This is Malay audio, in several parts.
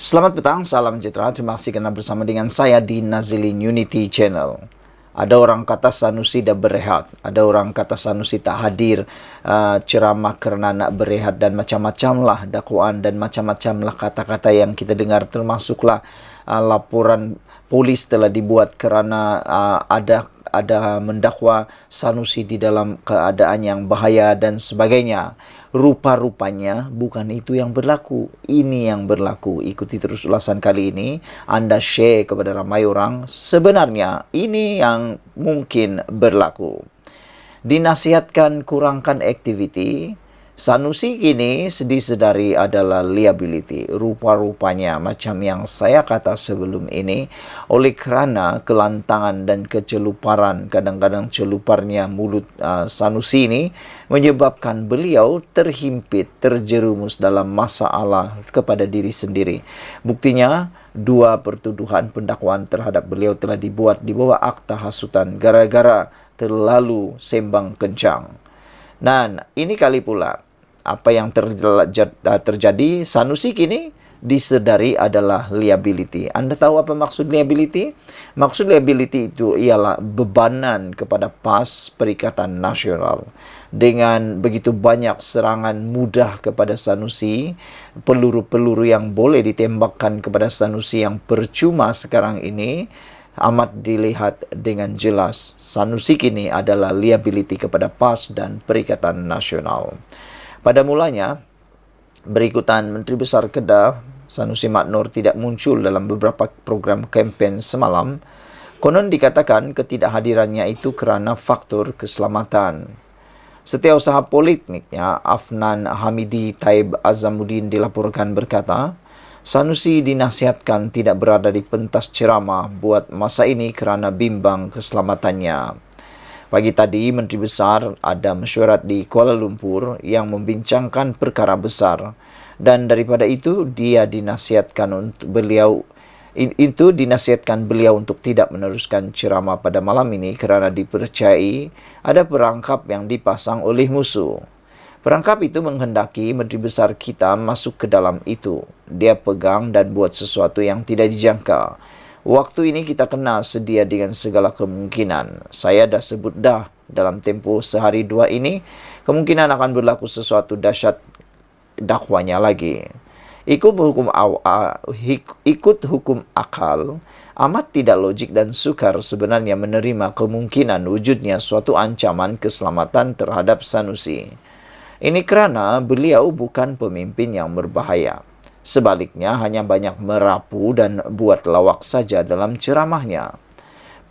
Selamat petang, salam sejahtera. Terima kasih kerana bersama dengan saya di Nazilin Unity Channel. Ada orang kata Sanusi dah berehat. Ada orang kata Sanusi tak hadir ceramah kerana nak berehat dan macam-macam lah dakwaan dan macam-macam lah kata-kata yang kita dengar. Termasuklah laporan polis telah dibuat kerana ada mendakwa Sanusi di dalam keadaan yang bahaya dan sebagainya. Rupa-rupanya bukan itu yang berlaku. Ini yang berlaku. Ikuti terus ulasan kali ini. Anda share kepada ramai orang. Sebenarnya ini yang mungkin berlaku. Dinasihatkan kurangkan aktiviti. Sanusi kini disedari adalah liability. Rupa-rupanya macam yang saya kata sebelum ini, oleh kerana kelantangan dan keceluparan, kadang-kadang celuparnya mulut Sanusi ini, menyebabkan beliau terhimpit, terjerumus dalam masalah kepada diri sendiri. Buktinya, 2 pertuduhan pendakwaan terhadap beliau telah dibuat di bawah akta hasutan gara-gara terlalu sembang kencang. Dan ini kali pula apa yang terjadi, Sanusi kini disedari adalah liability. Anda tahu apa maksud liability? Maksud liability itu ialah bebanan kepada PAS Perikatan Nasional. Dengan begitu banyak serangan mudah kepada Sanusi, peluru-peluru yang boleh ditembakkan kepada Sanusi yang percuma sekarang ini, amat dilihat dengan jelas Sanusi kini adalah liability kepada PAS dan Perikatan Nasional. Pada mulanya, berikutan Menteri Besar Kedah Sanusi Mat Noor tidak muncul dalam beberapa program kempen semalam. Konon dikatakan ketidakhadirannya itu kerana faktor keselamatan. Setiausaha politiknya Afnan Hamidi Taib Azamuddin dilaporkan berkata, Sanusi dinasihatkan tidak berada di pentas ceramah buat masa ini kerana bimbang keselamatannya. Pagi tadi, Menteri Besar ada mesyuarat di Kuala Lumpur yang membincangkan perkara besar. Dan daripada itu, dinasihatkan beliau untuk tidak meneruskan ceramah pada malam ini kerana dipercayai ada perangkap yang dipasang oleh musuh. Perangkap itu menghendaki Menteri Besar kita masuk ke dalam itu. Dia pegang dan buat sesuatu yang tidak dijangka. Waktu ini kita kena sedia dengan segala kemungkinan. Saya dah sebut dah dalam tempoh sehari 2 ini, kemungkinan akan berlaku sesuatu dahsyat dakwanya lagi. Ikut hukum akal, amat tidak logik dan sukar sebenarnya menerima kemungkinan wujudnya suatu ancaman keselamatan terhadap Sanusi. Ini kerana beliau bukan pemimpin yang berbahaya. Sebaliknya, hanya banyak merapu dan buat lawak saja dalam ceramahnya.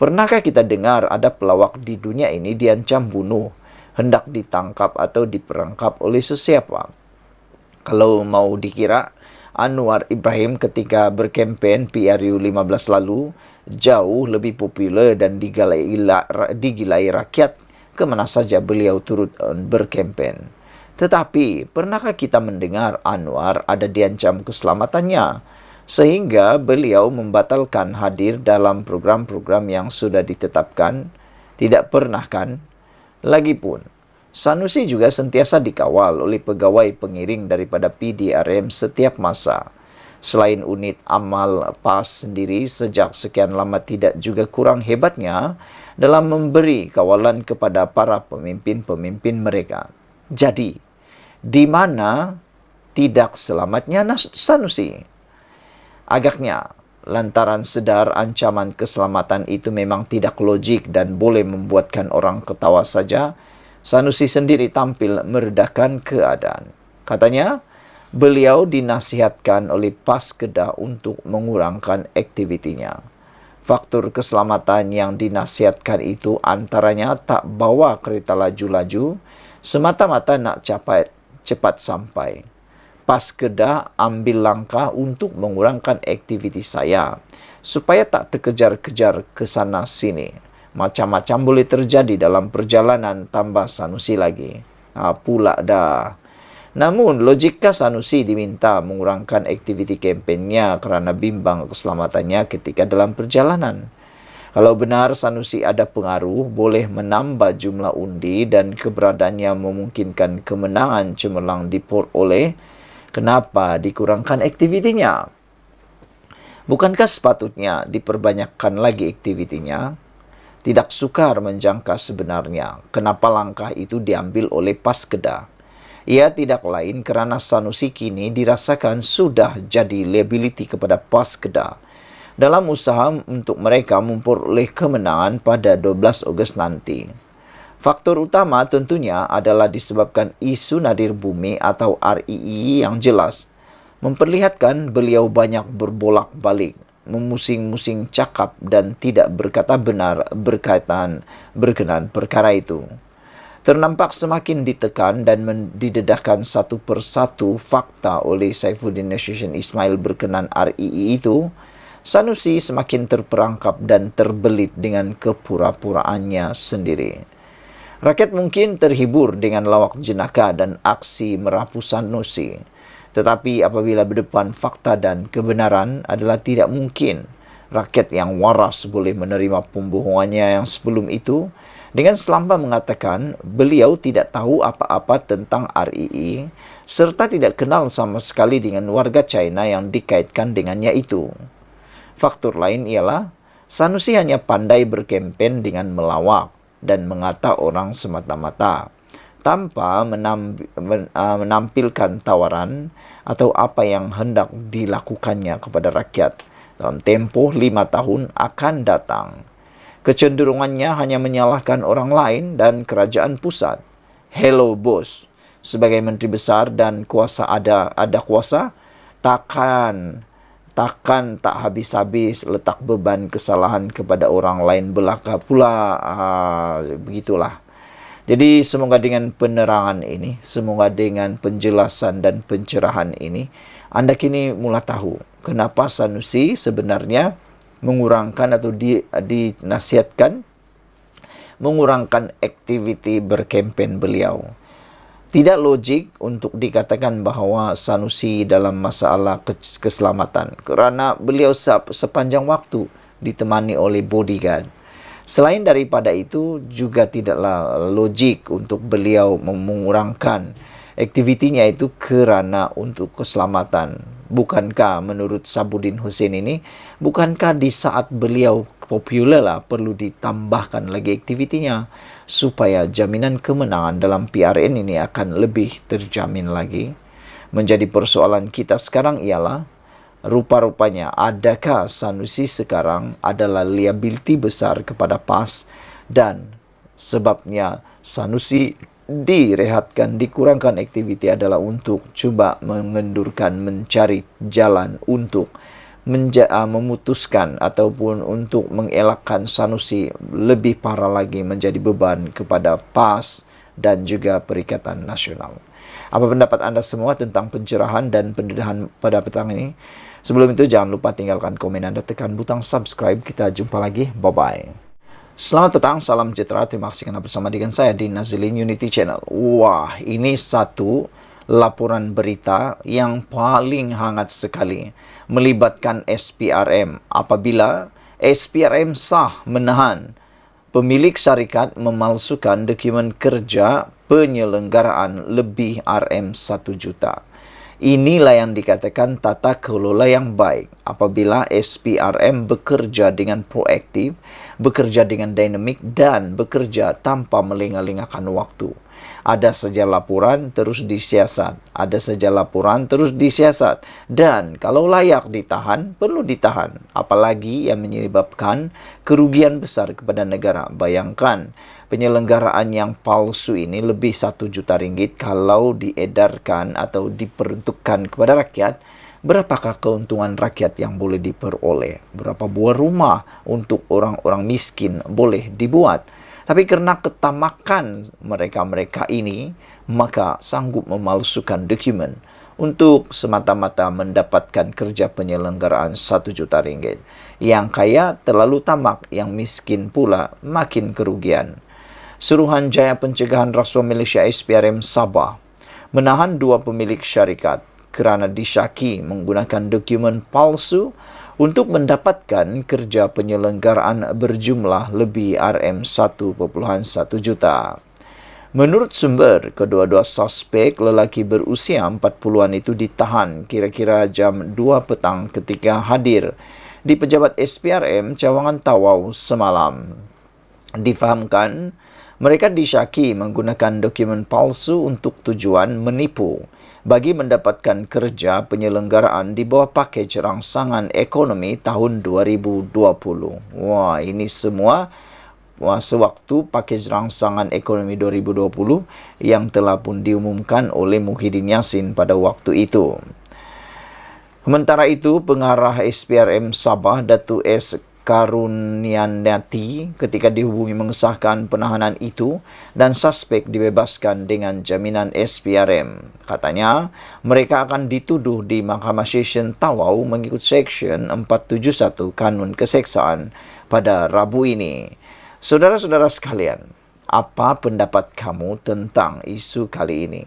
Pernahkah kita dengar ada pelawak di dunia ini diancam bunuh, hendak ditangkap atau diperangkap oleh sesiapa? Kalau mau dikira, Anwar Ibrahim ketika berkempen PRU 15 lalu jauh lebih popular dan digilai rakyat kemana saja beliau turut berkempen. Tetapi, pernahkah kita mendengar Anwar ada diancam keselamatannya sehingga beliau membatalkan hadir dalam program-program yang sudah ditetapkan? Tidak pernah kan? Lagipun, Sanusi juga sentiasa dikawal oleh pegawai pengiring daripada PDRM setiap masa. Selain unit amal PAS sendiri sejak sekian lama tidak juga kurang hebatnya dalam memberi kawalan kepada para pemimpin-pemimpin mereka. Jadi, di mana tidak selamatnya Sanusi? Agaknya, lantaran sedar ancaman keselamatan itu memang tidak logik dan boleh membuatkan orang ketawa saja, Sanusi sendiri tampil meredakan keadaan. Katanya, beliau dinasihatkan oleh PAS Kedah untuk mengurangkan aktivitinya. Faktor keselamatan yang dinasihatkan itu antaranya tak bawa kereta laju-laju, semata-mata nak cepat sampai. PAS Kedah ambil langkah untuk mengurangkan aktiviti saya supaya tak terkejar-kejar ke sana sini. Macam-macam boleh terjadi dalam perjalanan, tambah Sanusi lagi. Pula dah. Namun, logika Sanusi diminta mengurangkan aktiviti kempennya kerana bimbang keselamatannya ketika dalam perjalanan. Kalau benar Sanusi ada pengaruh, boleh menambah jumlah undi dan keberadaannya memungkinkan kemenangan cemerlang diperoleh, kenapa dikurangkan aktivitinya? Bukankah sepatutnya diperbanyakkan lagi aktivitinya? Tidak sukar menjangka sebenarnya kenapa langkah itu diambil oleh Paskeda. Ia tidak lain kerana Sanusi kini dirasakan sudah jadi liability kepada Paskeda dalam usaha untuk mereka memperoleh kemenangan pada 12 Ogos nanti. Faktor utama tentunya adalah disebabkan isu nadir bumi atau REE yang jelas memperlihatkan beliau banyak berbolak-balik, memusing-musing cakap dan tidak berkata benar berkenaan perkara itu. Ternampak semakin ditekan dan didedahkan satu persatu fakta oleh Saifuddin Nasution Ismail berkenaan REE itu, Sanusi semakin terperangkap dan terbelit dengan kepura-puraannya sendiri. Rakyat mungkin terhibur dengan lawak jenaka dan aksi merapu Sanusi. Tetapi apabila berdepan fakta dan kebenaran adalah tidak mungkin rakyat yang waras boleh menerima pembohongannya yang sebelum itu dengan selamba mengatakan beliau tidak tahu apa-apa tentang REE serta tidak kenal sama sekali dengan warga China yang dikaitkan dengannya itu. Faktor lain ialah Sanusi hanya pandai berkempen dengan melawak dan mengata orang semata-mata tanpa menampilkan tawaran atau apa yang hendak dilakukannya kepada rakyat dalam tempoh 5 tahun akan datang. Kecenderungannya hanya menyalahkan orang lain dan kerajaan pusat. Hello bos, sebagai menteri besar dan kuasa ada kuasa, takkan tak habis-habis letak beban kesalahan kepada orang lain belaka pula. Begitulah. Jadi semoga dengan penerangan ini, semoga dengan penjelasan dan pencerahan ini, Anda kini mula tahu kenapa Sanusi sebenarnya mengurangkan atau dinasihatkan mengurangkan aktiviti berkempen beliau. Tidak logik untuk dikatakan bahawa Sanusi dalam masalah keselamatan kerana beliau sepanjang waktu ditemani oleh bodyguard. Selain daripada itu, juga tidaklah logik untuk beliau mengurangkan aktivitinya itu kerana untuk keselamatan. Bukankah menurut Sabuddin Hussein ini, bukankah di saat beliau popular lah perlu ditambahkan lagi aktivitinya supaya jaminan kemenangan dalam PRN ini akan lebih terjamin lagi? Menjadi persoalan kita sekarang ialah rupa-rupanya adakah Sanusi sekarang adalah liability besar kepada PAS dan sebabnya Sanusi direhatkan, dikurangkan aktiviti adalah untuk cuba mencari jalan untuk memutuskan ataupun untuk mengelakkan Sanusi lebih parah lagi menjadi beban kepada PAS dan juga Perikatan Nasional. Apa pendapat anda semua tentang pencerahan dan pendedahan pada petang ini? Sebelum itu jangan lupa tinggalkan komen anda, tekan butang subscribe. Kita jumpa lagi. Bye-bye. Selamat petang, salam sejahtera. Terima kasih karena bersama dengan saya di Nazilin Unity Channel. Wah, ini satu laporan berita yang paling hangat sekali melibatkan SPRM. Apabila SPRM sah menahan pemilik syarikat memalsukan dokumen kerja penyelenggaraan lebih RM1 juta. Inilah yang dikatakan tata kelola yang baik apabila SPRM bekerja dengan proaktif, bekerja dengan dinamik dan bekerja tanpa melengah-lengahkan waktu. Ada saja laporan terus disiasat, ada saja laporan terus disiasat, dan kalau layak ditahan, perlu ditahan. Apalagi yang menyebabkan kerugian besar kepada negara. Bayangkan, penyelenggaraan yang palsu ini lebih 1 juta ringgit kalau diedarkan atau diperuntukkan kepada rakyat. Berapakah keuntungan rakyat yang boleh diperoleh? Berapa buah rumah untuk orang-orang miskin boleh dibuat? Tapi kerana ketamakan mereka-mereka ini, maka sanggup memalsukan dokumen untuk semata-mata mendapatkan kerja penyelenggaraan 1 juta ringgit. Yang kaya terlalu tamak, yang miskin pula makin kerugian. Suruhanjaya Pencegahan Rasuah Malaysia SPRM Sabah menahan 2 pemilik syarikat kerana disyaki menggunakan dokumen palsu untuk mendapatkan kerja penyelenggaraan berjumlah lebih RM1.1 juta. Menurut sumber, kedua-dua suspek lelaki berusia 40-an itu ditahan kira-kira jam 2 petang ketika hadir di pejabat SPRM Cawangan Tawau semalam. Difahamkan, mereka disyaki menggunakan dokumen palsu untuk tujuan menipu bagi mendapatkan kerja penyelenggaraan di bawah pakej rangsangan ekonomi tahun 2020. Wah, ini semua sewaktu pakej rangsangan ekonomi 2020 yang telah pun diumumkan oleh Muhyiddin Yassin pada waktu itu. Sementara itu, pengarah SPRM Sabah, Datu S. Karunianati, ketika dihubungi mengesahkan penahanan itu dan suspek dibebaskan dengan jaminan SPRM. Katanya, mereka akan dituduh di Mahkamah Session Tawau mengikut Seksyen 471 Kanun Keseksaan pada Rabu ini. Saudara-saudara sekalian, apa pendapat kamu tentang isu kali ini?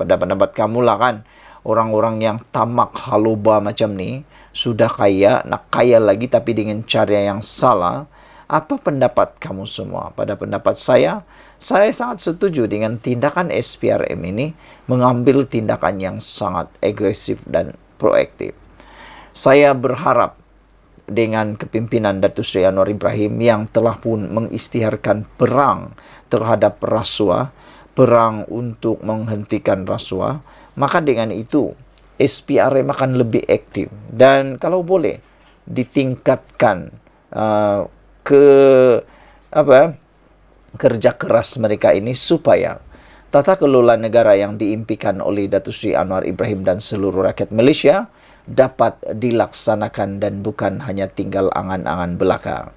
Pendapat kamu lah kan, orang-orang yang tamak haluba macam ni, sudah kaya, nak kaya lagi tapi dengan cara yang salah. Apa pendapat kamu semua? Pada pendapat saya sangat setuju dengan tindakan SPRM ini mengambil tindakan yang sangat agresif dan proaktif. Saya berharap dengan kepimpinan Datuk Seri Anwar Ibrahim yang telah pun mengisytiharkan perang terhadap rasuah, perang untuk menghentikan rasuah, maka dengan itu SPRM akan lebih aktif dan kalau boleh ditingkatkan kerja keras mereka ini supaya tata kelola negara yang diimpikan oleh Datuk Seri Anwar Ibrahim dan seluruh rakyat Malaysia dapat dilaksanakan dan bukan hanya tinggal angan-angan belaka.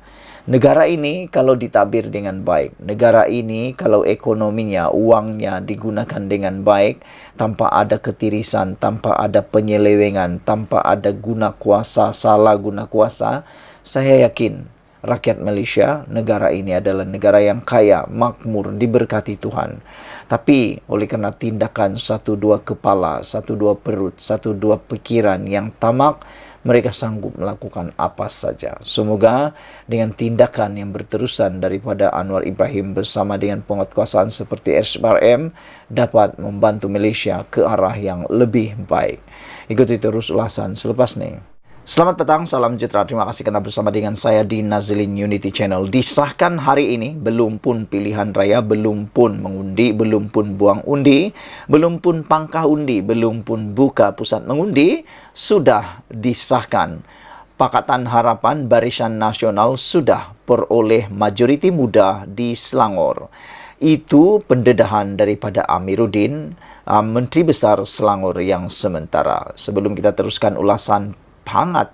Negara ini kalau ditabir dengan baik, negara ini kalau ekonominya, uangnya digunakan dengan baik, tanpa ada ketirisan, tanpa ada penyelewengan, tanpa ada guna kuasa, salah guna kuasa, saya yakin rakyat Malaysia, negara ini adalah negara yang kaya, makmur, diberkati Tuhan. Tapi oleh kerana tindakan satu dua kepala, satu dua perut, satu dua pikiran yang tamak, mereka sanggup melakukan apa saja. Semoga dengan tindakan yang berterusan daripada Anwar Ibrahim bersama dengan penguatkuasaan seperti SPRM dapat membantu Malaysia ke arah yang lebih baik. Ikuti terus ulasan selepas ini. Selamat petang, salam sejahtera. Terima kasih kerana bersama dengan saya di Nazilin Unity Channel. Disahkan hari ini, belum pun pilihan raya, belum pun mengundi, belum pun buang undi, belum pun pangkah undi, belum pun buka pusat mengundi, sudah disahkan. Pakatan Harapan Barisan Nasional sudah peroleh majoriti muda di Selangor. Itu pendedahan daripada Amiruddin, Menteri Besar Selangor yang sementara. Sebelum kita teruskan ulasan hangat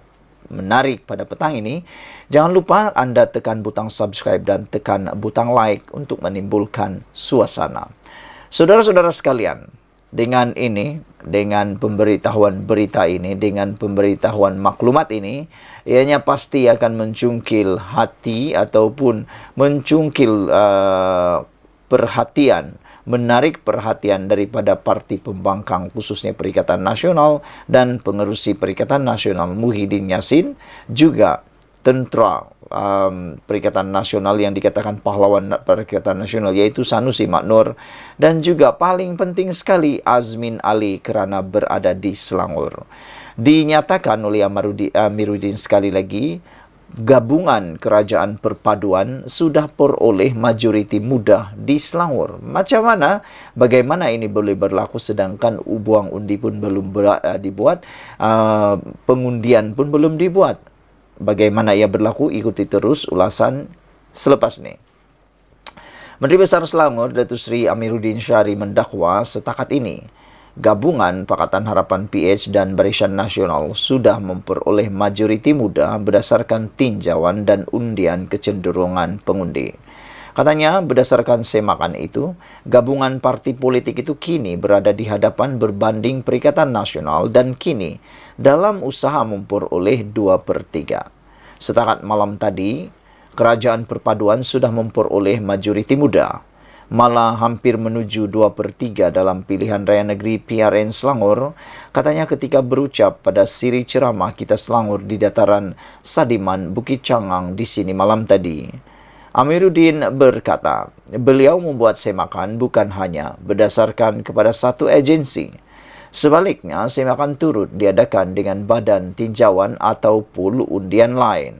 menarik pada petang ini, jangan lupa anda tekan butang subscribe dan tekan butang like untuk menimbulkan suasana. Saudara-saudara sekalian, dengan ini, dengan pemberitahuan berita ini, dengan pemberitahuan maklumat ini, ianya pasti akan mencungkil hati ataupun mencungkil perhatian, menarik perhatian daripada parti pembangkang khususnya Perikatan Nasional dan pengerusi Perikatan Nasional Muhyiddin Yassin, juga tentera Perikatan Nasional yang dikatakan pahlawan Perikatan Nasional yaitu Sanusi Maknur, dan juga paling penting sekali Azmin Ali kerana berada di Selangor. Dinyatakan oleh Amiruddin sekali lagi, gabungan kerajaan perpaduan sudah peroleh majoriti muda di Selangor. Macam mana? Bagaimana ini boleh berlaku sedangkan buang undi pun belum dibuat, pengundian pun belum dibuat. Bagaimana ia berlaku? Ikuti terus ulasan selepas ini. Menteri Besar Selangor, Datuk Seri Amiruddin Syari mendakwa setakat ini gabungan Pakatan Harapan PH dan Barisan Nasional sudah memperoleh majoriti muda berdasarkan tinjauan dan undian kecenderungan pengundi. Katanya, berdasarkan semakan itu, gabungan parti politik itu kini berada di hadapan berbanding Perikatan Nasional dan kini dalam usaha memperoleh 2/3. Setakat malam tadi, kerajaan perpaduan sudah memperoleh majoriti muda, malah hampir menuju 2/3 dalam pilihan raya negeri PRN Selangor. Katanya ketika berucap pada siri ceramah Kita Selangor di dataran Sadiman, Bukit Cangang di sini malam tadi. Amiruddin berkata, beliau membuat semakan bukan hanya berdasarkan kepada satu agensi. Sebaliknya, semakan turut diadakan dengan badan tinjauan atau pool undian lain.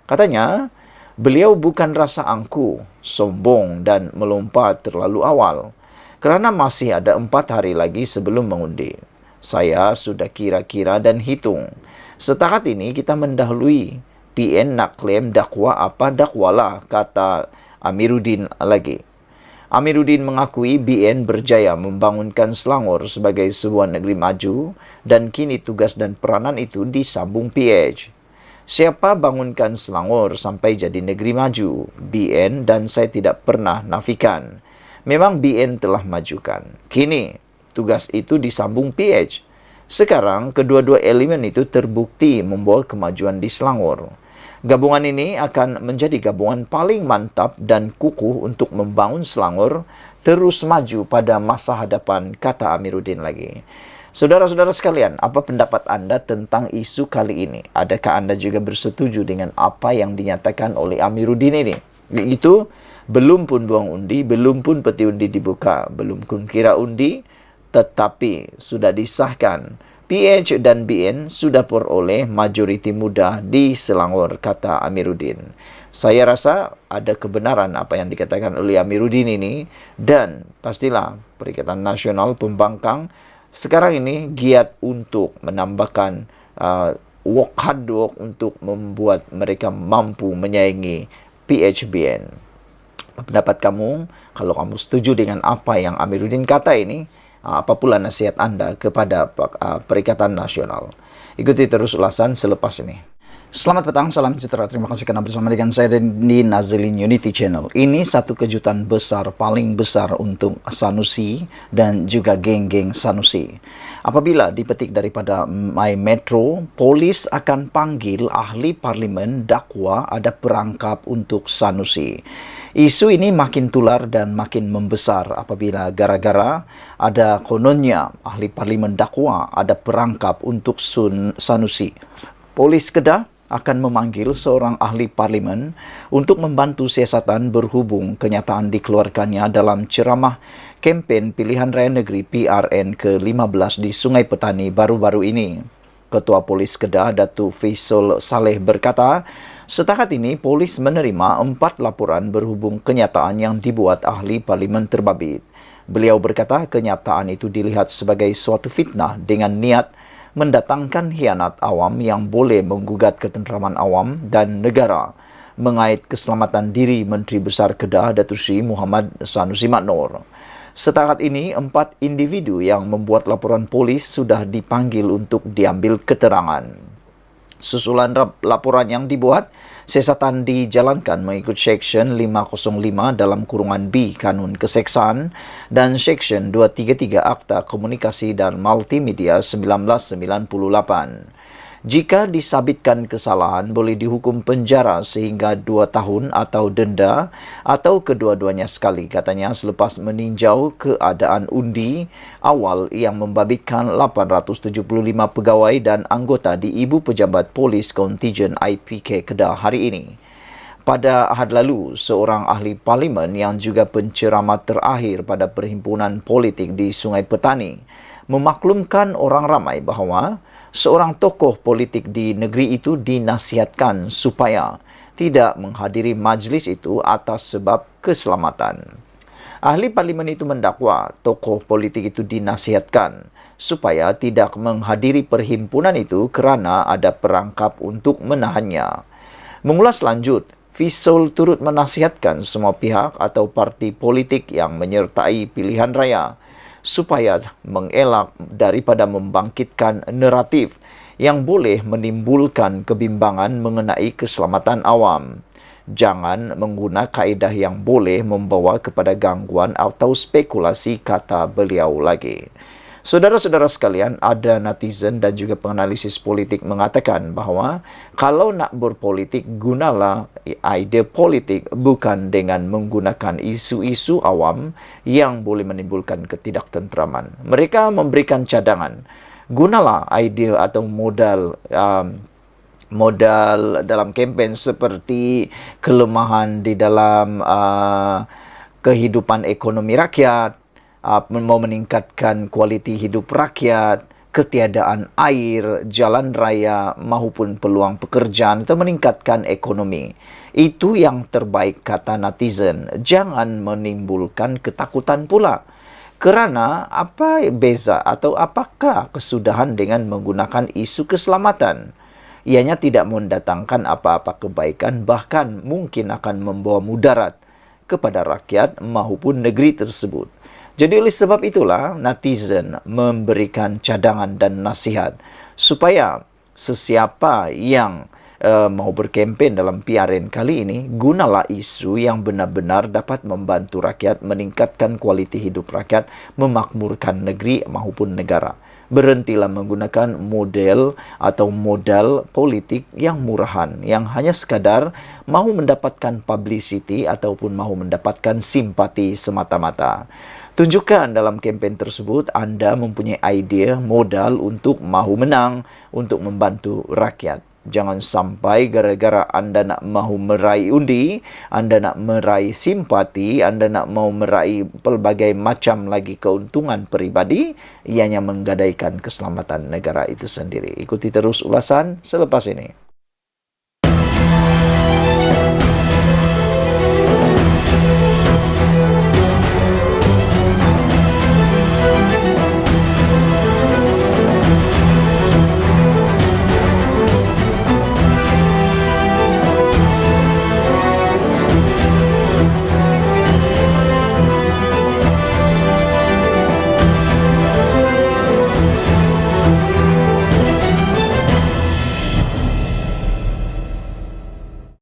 Katanya, beliau bukan rasa angkuh, sombong dan melompat terlalu awal. Kerana masih ada 4 hari lagi sebelum mengundi. Saya sudah kira-kira dan hitung. Setakat ini kita mendahului. PN nak klaim dakwa apa dakwalah, kata Amiruddin lagi. Amiruddin mengakui BN berjaya membangunkan Selangor sebagai sebuah negeri maju dan kini tugas dan peranan itu disambung PH. Siapa bangunkan Selangor sampai jadi negeri maju? BN, dan saya tidak pernah nafikan. Memang BN telah majukan. Kini, tugas itu disambung PH. Sekarang, kedua-dua elemen itu terbukti membawa kemajuan di Selangor. Gabungan ini akan menjadi gabungan paling mantap dan kukuh untuk membangun Selangor terus maju pada masa hadapan, kata Amiruddin lagi. Saudara-saudara sekalian, apa pendapat anda tentang isu kali ini? Adakah anda juga bersetuju dengan apa yang dinyatakan oleh Amiruddin ini? Itu belum pun buang undi, belum pun peti undi dibuka, belum pun kira undi, tetapi sudah disahkan. PH dan BN sudah peroleh majoriti muda di Selangor, kata Amiruddin. Saya rasa ada kebenaran apa yang dikatakan oleh Amiruddin ini, dan pastilah Perikatan Nasional Pembangkang sekarang ini giat untuk menambahkan work hard work untuk membuat mereka mampu menyaingi PHBN. Pendapat kamu, kalau kamu setuju dengan apa yang Amiruddin kata ini, apa pula nasihat anda kepada Perikatan Nasional? Ikuti terus ulasan selepas ini. Selamat petang, salam sejahtera. Terima kasih karena bersama dengan saya di Nazilin Unity Channel. Ini satu kejutan besar, paling besar untuk Sanusi dan juga geng-geng Sanusi. Apabila dipetik daripada My Metro, polis akan panggil ahli parlimen dakwa ada perangkap untuk Sanusi. Isu ini makin tular dan makin membesar apabila gara-gara ada kononnya ahli parlimen dakwa ada perangkap untuk Sanusi. Polis Kedah akan memanggil seorang ahli parlimen untuk membantu siasatan berhubung kenyataan dikeluarkannya dalam ceramah kempen pilihan raya negeri PRN ke-15 di Sungai Petani baru-baru ini. Ketua Polis Kedah, Datuk Faisal Saleh berkata, setakat ini polis menerima 4 laporan berhubung kenyataan yang dibuat ahli parlimen terbabit. Beliau berkata kenyataan itu dilihat sebagai suatu fitnah dengan niat mendatangkan hianat awam yang boleh menggugat ketenteraman awam dan negara mengait keselamatan diri Menteri Besar Kedah Datuk Seri Muhammad Sanusi Maknor. Setakat ini, 4 individu yang membuat laporan polis sudah dipanggil untuk diambil keterangan. Susulan laporan yang dibuat, siasatan dijalankan mengikut Seksyen 505 dalam kurungan B Kanun Keseksaan dan Seksyen 233 Akta Komunikasi dan Multimedia 1998. Jika disabitkan kesalahan, boleh dihukum penjara sehingga 2 tahun atau denda atau kedua-duanya sekali, katanya selepas meninjau keadaan undi awal yang membabitkan 875 pegawai dan anggota di Ibu Pejabat Polis Kontijen IPK Kedah hari ini. Pada Ahad lalu, seorang ahli parlimen yang juga penceramah terakhir pada perhimpunan politik di Sungai Petani memaklumkan orang ramai bahawa seorang tokoh politik di negeri itu dinasihatkan supaya tidak menghadiri majlis itu atas sebab keselamatan. Ahli parlimen itu mendakwa tokoh politik itu dinasihatkan supaya tidak menghadiri perhimpunan itu kerana ada perangkap untuk menahannya. Mengulas lanjut, Faisal turut menasihatkan semua pihak atau parti politik yang menyertai pilihan raya supaya mengelak daripada membangkitkan naratif yang boleh menimbulkan kebimbangan mengenai keselamatan awam. Jangan mengguna kaedah yang boleh membawa kepada gangguan atau spekulasi, kata beliau lagi. Saudara-saudara sekalian, ada netizen dan juga penganalisis politik mengatakan bahawa kalau nak berpolitik, gunalah idea politik bukan dengan menggunakan isu-isu awam yang boleh menimbulkan ketidaktenteraman. Mereka memberikan cadangan. Gunalah idea atau modal modal dalam kempen seperti kelemahan di dalam kehidupan ekonomi rakyat, mau meningkatkan kualiti hidup rakyat, ketiadaan air, jalan raya maupun peluang pekerjaan atau meningkatkan ekonomi. Itu yang terbaik kata netizen. Jangan menimbulkan ketakutan pula. Kerana apa beza atau apakah kesudahan dengan menggunakan isu keselamatan? Ianya tidak mendatangkan apa-apa kebaikan, bahkan mungkin akan membawa mudarat kepada rakyat maupun negeri tersebut. Jadi oleh sebab itulah netizen memberikan cadangan dan nasihat supaya sesiapa yang mau berkempen dalam PRN kali ini, gunalah isu yang benar-benar dapat membantu rakyat, meningkatkan kualiti hidup rakyat, memakmurkan negeri maupun negara. Berhentilah menggunakan model atau modal politik yang murahan, yang hanya sekadar mahu mendapatkan publicity ataupun mahu mendapatkan simpati semata-mata. Tunjukkan dalam kempen tersebut anda mempunyai idea, modal untuk mahu menang, untuk membantu rakyat. Jangan sampai gara-gara anda nak mahu meraih undi, anda nak meraih simpati, anda nak mahu meraih pelbagai macam lagi keuntungan peribadi, ianya menggadaikan keselamatan negara itu sendiri. Ikuti terus ulasan selepas ini.